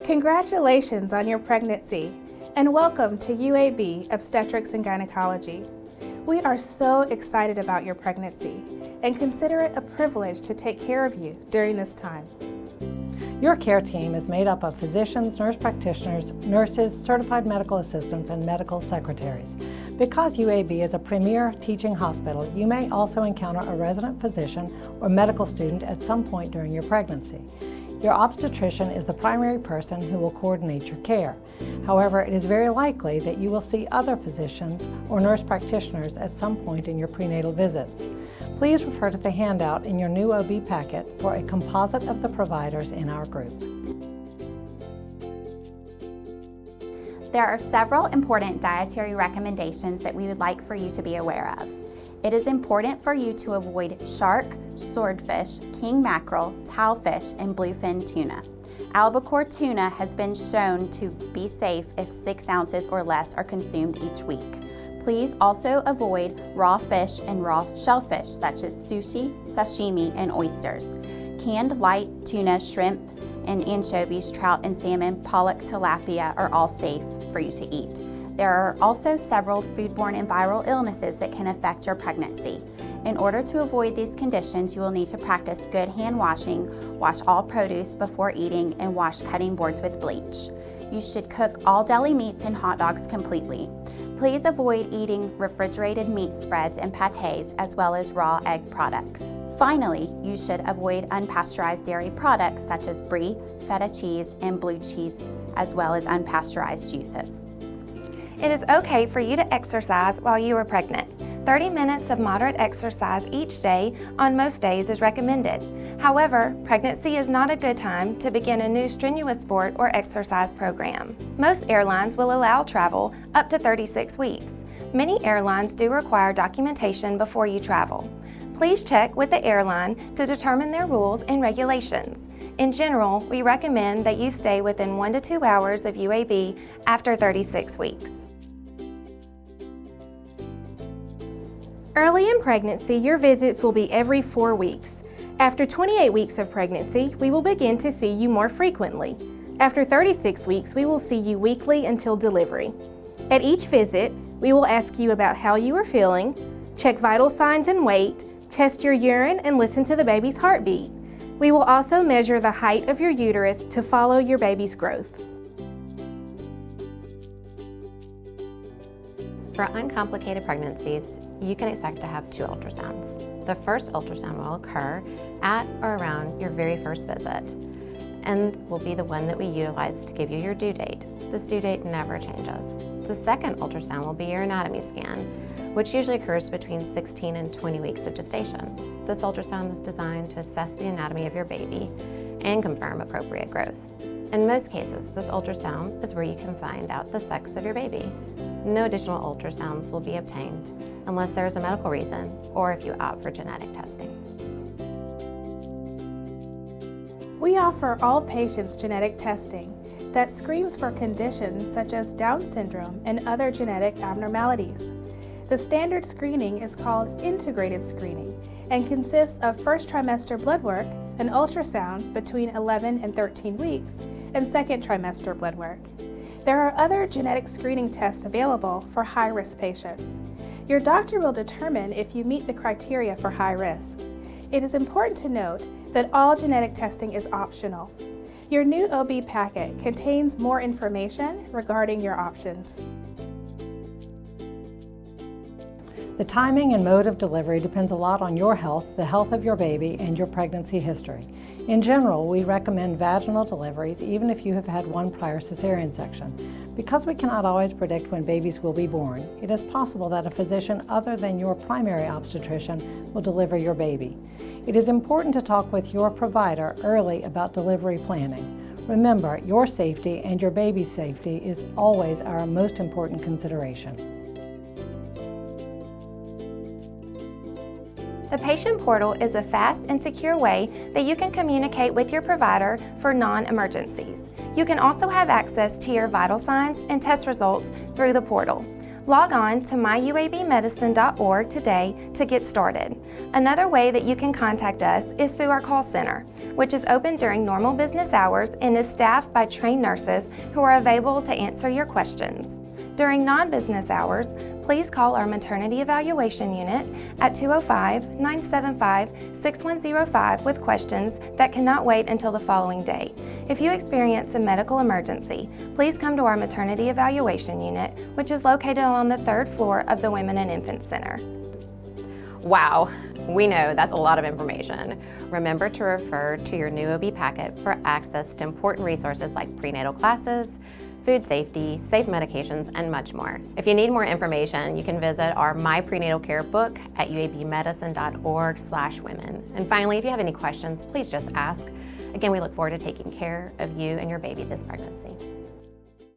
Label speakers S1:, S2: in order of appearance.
S1: Congratulations on your pregnancy, and welcome to UAB Obstetrics and Gynecology. We are so excited about your pregnancy and consider it a privilege to take care of you during this time.
S2: Your care team is made up of physicians, nurse practitioners, nurses, certified medical assistants, and medical secretaries. Because UAB is a premier teaching hospital, you may also encounter a resident physician or medical student at some point during your pregnancy. Your obstetrician is the primary person who will coordinate your care. However, it is very likely that you will see other physicians or nurse practitioners at some point in your prenatal visits. Please refer to the handout in your new OB packet for a composite of the providers in our group.
S3: There are several important dietary recommendations that we would like for you to be aware of. It is important for you to avoid shark, swordfish, king mackerel, tilefish, and bluefin tuna. Albacore tuna has been shown to be safe if 6 ounces or less are consumed each week. Please also avoid raw fish and raw shellfish such as sushi, sashimi, and oysters. Canned light tuna, shrimp, and anchovies, trout and salmon, pollock, tilapia are all safe for you to eat. There are also several foodborne and viral illnesses that can affect your pregnancy. In order to avoid these conditions, you will need to practice good hand washing, wash all produce before eating, and wash cutting boards with bleach. You should cook all deli meats and hot dogs completely. Please avoid eating refrigerated meat spreads and pâtés, as well as raw egg products. Finally, you should avoid unpasteurized dairy products such as brie, feta cheese, and blue cheese, as well as unpasteurized juices.
S4: It is okay for you to exercise while you are pregnant. 30 minutes of moderate exercise each day on most days is recommended. However, pregnancy is not a good time to begin a new strenuous sport or exercise program. Most airlines will allow travel up to 36 weeks. Many airlines do require documentation before you travel. Please check with the airline to determine their rules and regulations. In general, we recommend that you stay within 1 to 2 hours of UAB after 36 weeks.
S1: Early in pregnancy, your visits will be every 4 weeks. After 28 weeks of pregnancy, we will begin to see you more frequently. After 36 weeks, we will see you weekly until delivery. At each visit, we will ask you about how you are feeling, check vital signs and weight, test your urine, and listen to the baby's heartbeat. We will also measure the height of your uterus to follow your baby's growth.
S5: For uncomplicated pregnancies, you can expect to have 2 ultrasounds. The first ultrasound will occur at or around your very first visit and will be the one that we utilize to give you your due date. This due date never changes. The second ultrasound will be your anatomy scan, which usually occurs between 16 and 20 weeks of gestation. This ultrasound is designed to assess the anatomy of your baby and confirm appropriate growth. In most cases, this ultrasound is where you can find out the sex of your baby. No additional ultrasounds will be obtained unless there is a medical reason or if you opt for genetic testing.
S1: We offer all patients genetic testing that screens for conditions such as Down syndrome and other genetic abnormalities. The standard screening is called integrated screening and consists of first trimester blood work, an ultrasound between 11 and 13 weeks, and second trimester blood work. There are other genetic screening tests available for high-risk patients. Your doctor will determine if you meet the criteria for high risk. It is important to note that all genetic testing is optional. Your new OB packet contains more information regarding your options.
S2: The timing and mode of delivery depends a lot on your health, the health of your baby, and your pregnancy history. In general, we recommend vaginal deliveries even if you have had 1 prior cesarean section. Because we cannot always predict when babies will be born, it is possible that a physician other than your primary obstetrician will deliver your baby. It is important to talk with your provider early about delivery planning. Remember, your safety and your baby's safety is always our most important consideration.
S4: The patient portal is a fast and secure way that you can communicate with your provider for non-emergencies. You can also have access to your vital signs and test results through the portal. Log on to myuabmedicine.org today to get started. Another way that you can contact us is through our call center, which is open during normal business hours and is staffed by trained nurses who are available to answer your questions. During non-business hours, please call our maternity evaluation unit at 205-975-6105 with questions that cannot wait until the following day. If you experience a medical emergency, please come to our maternity evaluation unit, which is located on the 3rd floor of the Women and Infant Center.
S5: Wow, we know that's a lot of information. Remember to refer to your new OB packet for access to important resources like prenatal classes, food safety, safe medications, and much more. If you need more information, you can visit our My Prenatal Care book at uabmedicine.org/women. And finally, if you have any questions, please just ask. Again, we look forward to taking care of you and your baby this pregnancy.